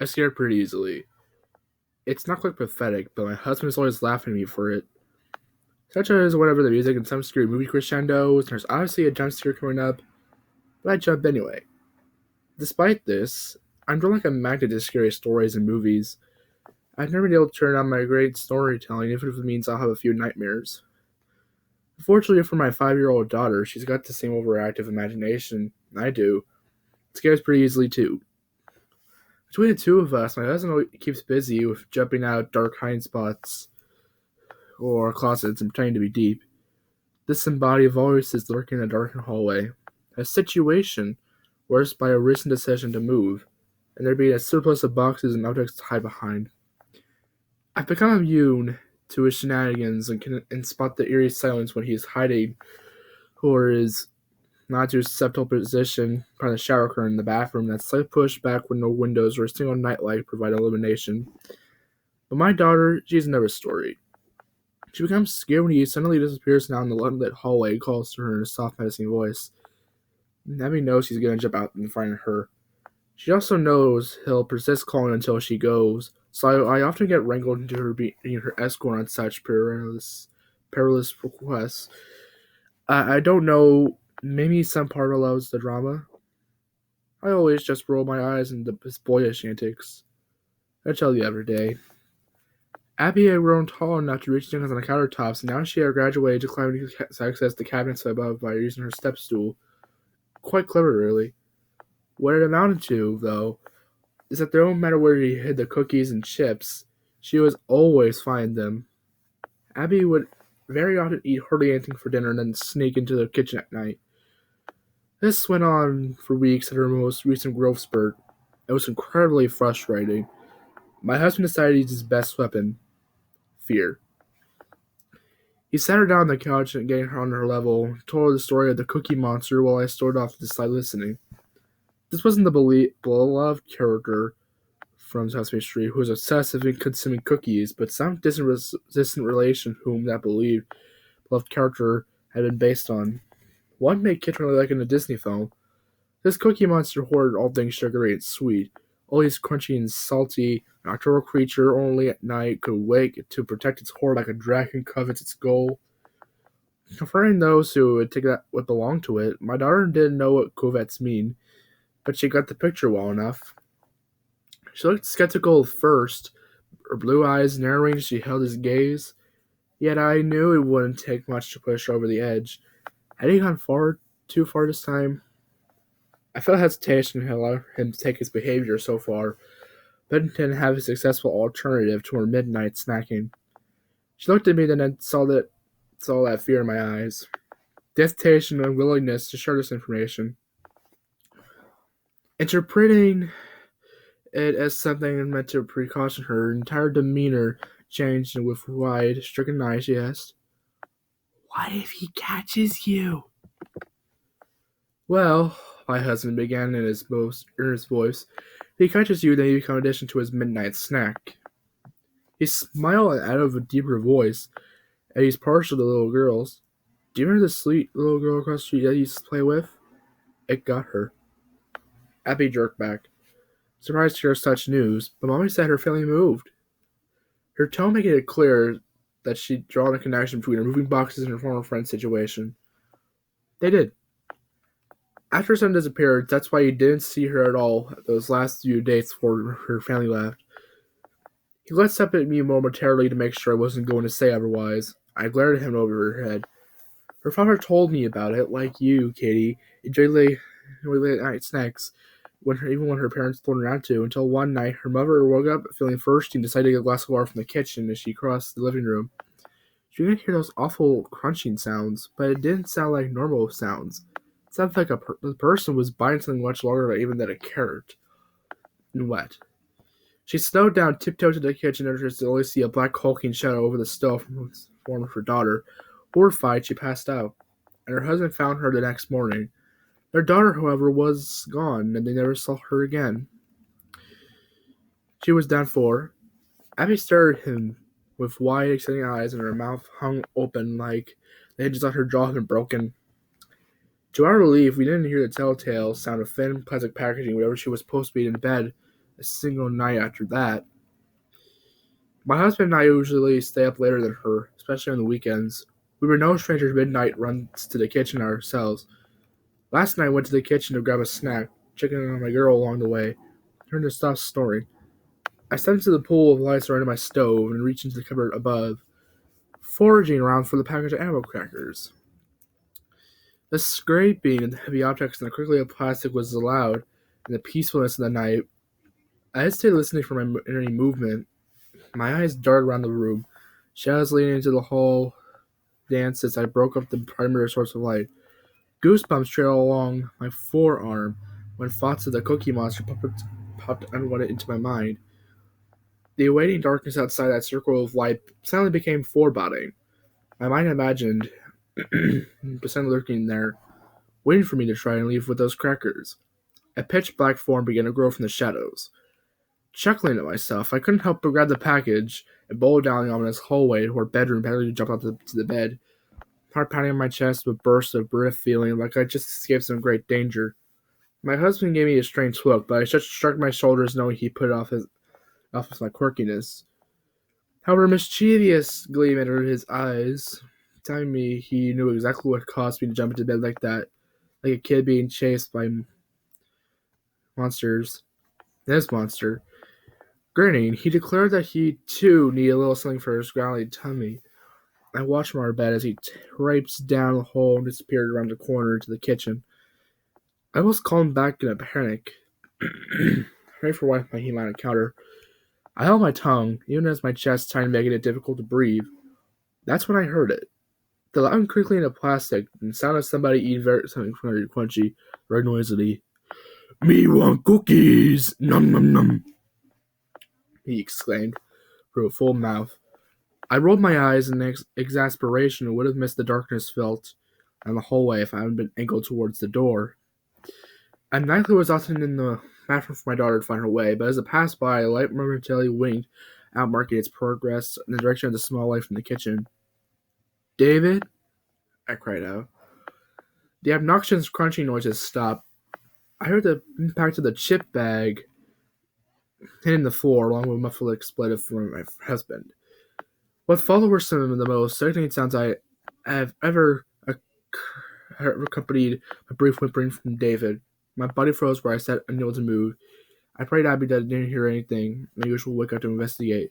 I scared pretty easily. It's not quite pathetic, but my husband is always laughing at me for it. Such as whenever the music in some scary movie crescendos, there's obviously a jump scare coming up, but I jump anyway. Despite this, I'm drawn like a magnet to scary stories and movies. I've never been able to turn on my great storytelling, even if it means I'll have a few nightmares. Fortunately for my 5-year-old daughter, she's got the same overactive imagination I do. It scares pretty easily too. Between the two of us, my husband always keeps busy with jumping out dark hiding spots or closets and pretending to be deep. This disembodied voice is lurking in a darkened hallway. A situation worse by a recent decision to move, and there being a surplus of boxes and objects to hide behind. I've become immune to his shenanigans and spot the eerie silence when he is hiding or is not to his susceptible position behind the shower curtain in the bathroom that's slightly pushed back with no windows or a single nightlight provide illumination. But my daughter, she's another story. She becomes scared when he suddenly disappears down the unlit hallway and calls to her in a soft, menacing voice. Abby knows he's going to jump out in front of her. She also knows he'll persist calling until she goes, so I often get wrangled into her being her escort on such perilous requests. I don't know, maybe some part allows the drama. I always just roll my eyes into his boyish antics. I tell you every day. Abby had grown tall enough to reach things on the countertops, and now she had graduated to climbing to access the cabinets above by using her step stool. Quite clever, really. What it amounted to, though, is that no matter where he hid the cookies and chips, she would always find them. Abby would very often eat hardly anything for dinner and then sneak into the kitchen at night. This went on for weeks at her most recent growth spurt. It was incredibly frustrating. My husband decided to use his best weapon, fear. He sat her down on the couch and getting her on her level, told her the story of the Cookie Monster while I stood off to the side listening. This wasn't the beloved character from Sesame Street who was obsessive in consuming cookies, but some distant relation whom that beloved character had been based on. One made Kitten like in a Disney film. This Cookie Monster hoarded all things sugary and sweet, always crunchy and salty. An nocturnal creature only at night could wake to protect its hoard like a dragon covets its gold. Confronting those who would take that what belonged to it, my daughter didn't know what covets mean, but she got the picture well enough. She looked skeptical at first, her blue eyes narrowing as she held his gaze. Yet I knew it wouldn't take much to push her over the edge. Had he gone too far this time? I felt hesitation to allow him to take his behavior so far, but didn't have a successful alternative to her midnight snacking. She looked at me and then saw that fear in my eyes. The hesitation and willingness to share this information. Interpreting it as something meant to precaution her entire demeanor changed, and with wide, stricken eyes she asked, "What if he catches you?" "Well," my husband began in his most earnest voice, "if he catches you, then you become addition to his midnight snack." He smiled and added with a deeper voice, and he's partial to little girls. "Do you remember the sweet little girl across the street that you used to play with?" It got her. Abby jerked back, surprised to hear such news, but Mommy said her feeling moved. Her tone making it clear that she'd drawn a connection between her moving boxes and her former friend's situation. They did. After her son disappeared, that's why he didn't see her at all those last few dates before her family left. He glanced up at me momentarily to make sure I wasn't going to say otherwise. I glared at him over her head. Her father told me about it, like you, Katie. Enjoyed late night snacks, even when her parents told her not to, until one night her mother woke up feeling thirsty and decided to get a glass of water from the kitchen as she crossed the living room. She could hear those awful crunching sounds, but it didn't sound like normal sounds. It sounded like the person was biting something much larger even than a carrot. And wet. She slowed down, tiptoed to the kitchen entrance to only see a black hulking shadow over the stove from the form of her daughter. Horrified, she passed out, and her husband found her the next morning. Their daughter, however, was gone, and they never saw her again. She was done for. Abby stared at him with wide, extending eyes, and her mouth hung open like the hinges on her jaw had been broken. To our relief, we didn't hear the telltale sound of thin, plastic packaging whenever she was supposed to be in bed, a single night after that. My husband and I usually stay up later than her, especially on the weekends. We were no strangers to midnight runs to the kitchen ourselves. Last night I went to the kitchen to grab a snack, checking on my girl along the way. I turned to stop snoring. I stepped into the pool of lights around my stove and reached into the cupboard above, foraging around for the package of animal crackers. The scraping and the heavy objects and the crinkling of plastic was loud in the peacefulness of the night. I hesitated listening for any movement. My eyes darted around the room. Shadows leading into the hall danced as I broke up the primary source of light. Goosebumps trailed along my forearm when thoughts of the Cookie Monster popped unwanted into my mind. The awaiting darkness outside that circle of light suddenly became foreboding. My mind imagined Percent lurking there, waiting for me to try and leave with those crackers. A pitch black form began to grow from the shadows. Chuckling at myself, I couldn't help but grab the package and bowl down the ominous hallway to our bedroom, barely jumped out to the bed. Heart pounding in my chest with bursts of breath, feeling like I just escaped some great danger. My husband gave me a strange look, but I just shrugged my shoulders, knowing he put it off with my quirkiness. However, a mischievous gleam entered his eyes, telling me he knew exactly what caused me to jump into bed like that, like a kid being chased by monsters. This monster. Grinning, he declared that he, too, needed a little something for his growly tummy. I watched from our bed as he traipsed down the hall and disappeared around the corner to the kitchen. I almost called him back in a panic, ready for what he might encounter. I held my tongue, even as my chest tightened, making it difficult to breathe. That's when I heard it. The loud crinkling of plastic and the sound of somebody eating something very crunchy, very noisily. "Me want cookies! Num num num!" he exclaimed through a full mouth. I rolled my eyes in exasperation and would have missed the darkness felt down the hallway if I hadn't been angled towards the door. I nightly was often in the bathroom for my daughter to find her way, but as it passed by, a light momentarily winked out, marking its progress in the direction of the small light from the kitchen. "David?" I cried out. The obnoxious crunching noises stopped. I heard the impact of the chip bag hitting the floor, along with a muffled expletive from my husband. What followed were some of the most sickening sounds I have ever accompanied a brief whimpering from David. My body froze where I sat, unable to move. I prayed Abby that I didn't hear anything. My usual wake up to investigate.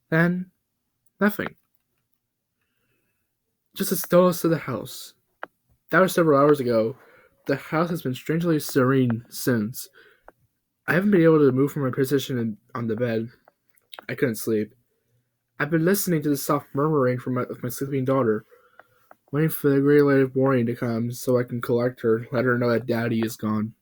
Then, nothing. Just the stillness of the house. That was several hours ago. The house has been strangely serene since. I haven't been able to move from my position on the bed. I couldn't sleep. I've been listening to the soft murmuring of my sleeping daughter, waiting for the great light of morning to come so I can collect her, let her know that Daddy is gone.